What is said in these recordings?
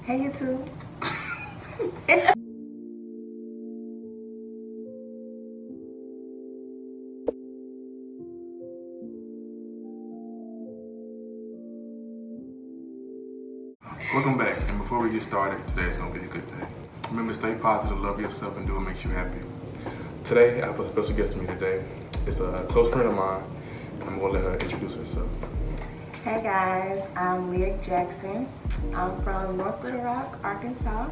Hey YouTube. Welcome back, and before we get started, today's going to be a good day. Remember to stay positive, love yourself, and do what makes you happy. Today, I have a special guest with me today. It's a close friend of mine, and I'm going to let her introduce herself. Hey guys, I'm Lyric Jackson. I'm from North Little Rock, Arkansas,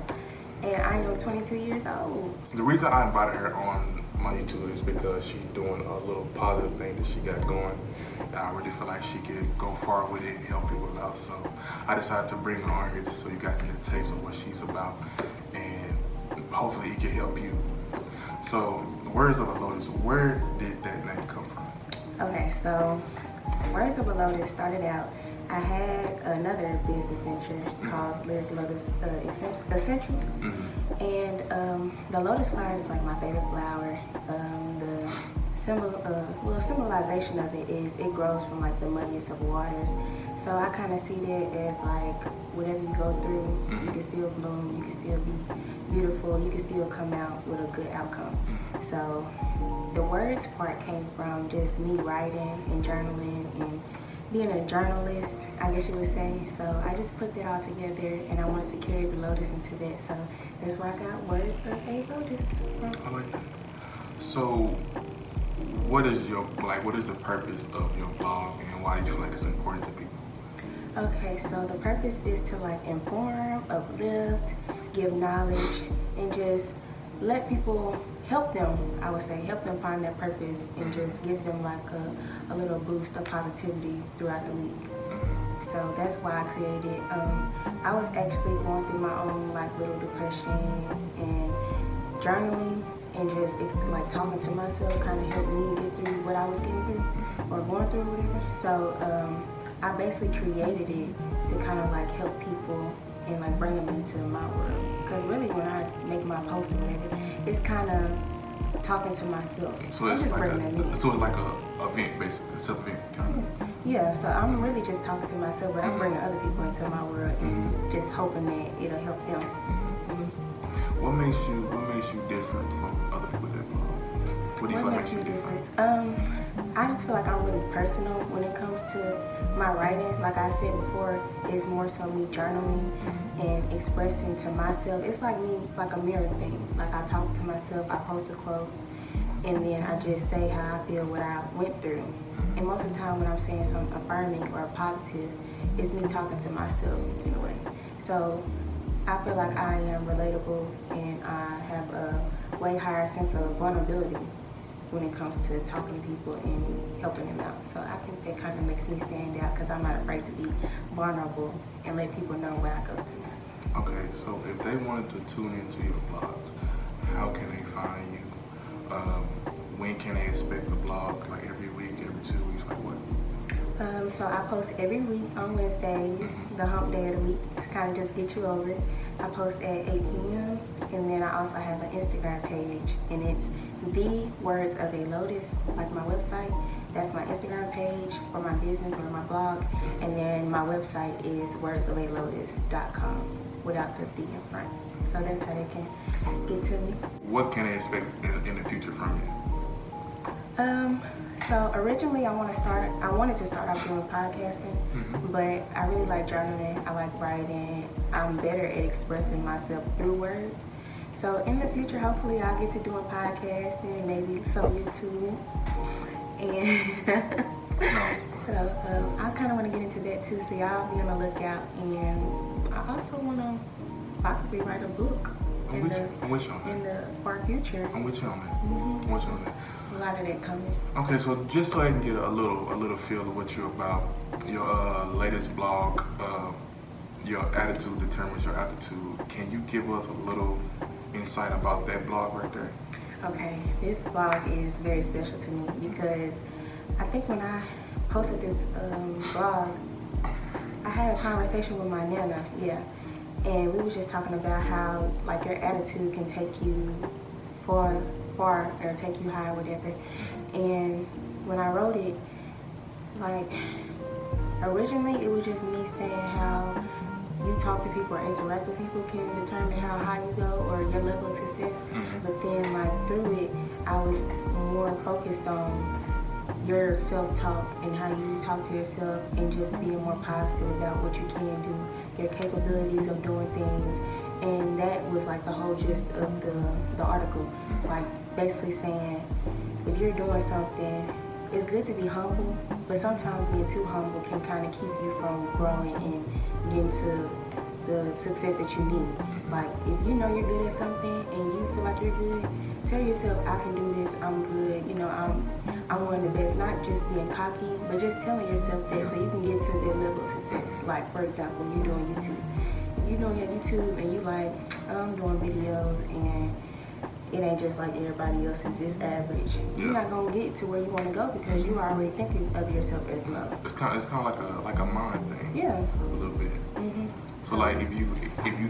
and I am 22 years old. The reason I invited her on my YouTube is because she's doing a little positive thing that she got going. And I really feel like she could go far with it and help people out. So I decided to bring her on here just so you guys can get a taste of what she's about, and hopefully it can help you. So, Words of a Lotus, where did that name come from? Okay, so Words of a Lotus started out, I had another business venture called Lyric Lotus Essentials. And the lotus flower is like my favorite flower. The symbolization of it is it grows from like the muddiest of waters. So I kind of see that as like whatever you go through, you can still bloom, you can still be beautiful, you can still come out with a good outcome. So the words part came from just me writing and journaling and being a journalist, I guess you would say. So I just put that all together, and I wanted to carry the lotus into that. So that's where I got Words of a Lotus from. I like that. So, what is the purpose of your blog, and why do you feel like it's important to people? Okay, so the purpose is to like inform, uplift, give knowledge, and just let people, help them, I would say, help them find their purpose and just give them like a little boost of positivity throughout the week. So that's why I created, I was actually going through my own like little depression, and journaling and just like talking to myself kind of helped me get through what I was getting through or going through or whatever. So I basically created it to kind of like help people and like bring them into my world. Because really when I make my post or whatever, it's kind of talking to myself. So it's like a event, basically, a self-event kind of. Yeah, so I'm really just talking to myself, but I'm bringing other people into my world and just hoping that it'll help them. What makes you different from other people that blog? What do you feel like makes you different? I just feel like I'm really personal when it comes to my writing. Like I said before, it's more so me journaling and expressing to myself. It's like me, like a mirror thing. Like I talk to myself, I post a quote, and then I just say how I feel, what I went through. And most of the time when I'm saying something affirming or positive, it's me talking to myself in a way. So I feel like I am relatable, and I have a way higher sense of vulnerability when it comes to talking to people and helping them out. So I think that kind of makes me stand out because I'm not afraid to be vulnerable and let people know what I go through. Okay, so if they wanted to tune into your blogs, how can they find you? When can they expect the blog? Like every week, every 2 weeks, like what? So I post every week on Wednesdays, the hump day of the week, to kind of just get you over it. I post at 8 p.m. and then I also have an Instagram page, and it's The Words of a Lotus, like my website. That's my Instagram page for my business or my blog, and then my website is wordsofalotus.com without the B in front. So that's how they can get to me. What can they expect in the future from you? So originally I wanted to start off doing podcasting, but I really like journaling, I like writing, I'm better at expressing myself through words. So in the future, hopefully I'll get to doing podcasting and maybe some YouTube. And so I kind of want to get into that too, so y'all be on the lookout. And I also want to possibly write a book in the far future. I'm with you on that. I'm with you on that. A lot of that coming. Okay, so just so I can get a little feel of what you're about, your latest blog, your attitude determines your aptitude. Can you give us a little insight about that blog right there? Okay, this blog is very special to me because I think when I posted this blog, I had a conversation with my nana, and we were just talking about how like your attitude can take you far or take you high or whatever. And when I wrote it, like originally it was just me saying how you talk to people or interact with people can determine how high you go or your level of success. But then like through it, I was more focused on your self-talk and how you talk to yourself and just being more positive about what you can do, your capabilities of doing things. And that was like the whole gist of the article. Like basically saying, if you're doing something, it's good to be humble, but sometimes being too humble can kind of keep you from growing and getting to the success that you need. Like if you know you're good at something and you feel like you're good, tell yourself, I can do this, I'm good, you know, I'm one of the best. Not just being cocky, but just telling yourself that so you can get to that level of success. Like for example, you're doing YouTube. You doing your YouTube and you like, I'm doing videos and it ain't just like everybody else's, it's average. You're not gonna get to where you wanna go because you are already thinking of yourself as low. It's kind of like a mind thing. Yeah. A little bit. So like if you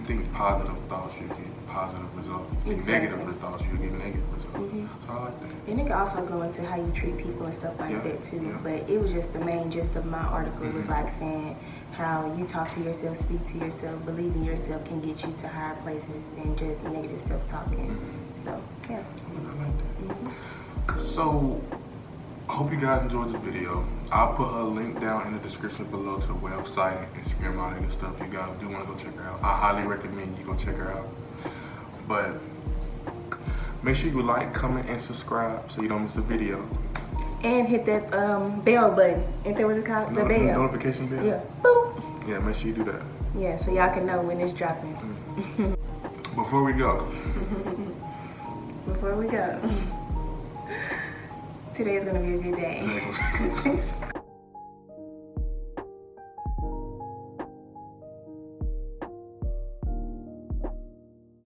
think positive thoughts, you get positive results. If you think negative thoughts, you get negative results. So I like that. And it can also go into how you treat people and stuff like that too. But it was just the main gist of my article was like saying how you talk to yourself, speak to yourself, believe in yourself can get you to higher places than just negative self-talking. So yeah. I like that. So I hope you guys enjoyed this video. I'll put her link down in the description below to the website and Instagram and all that good stuff. You guys do want to go check her out. I highly recommend you go check her out. But make sure you like, comment, and subscribe so you don't miss a video. And hit that bell button. Ain't that what it's called? The bell. Notification bell? Yeah. Boop. Yeah, make sure you do that. Yeah, so y'all can know when it's dropping. Before we go. Before we go. Today's gonna be a good day.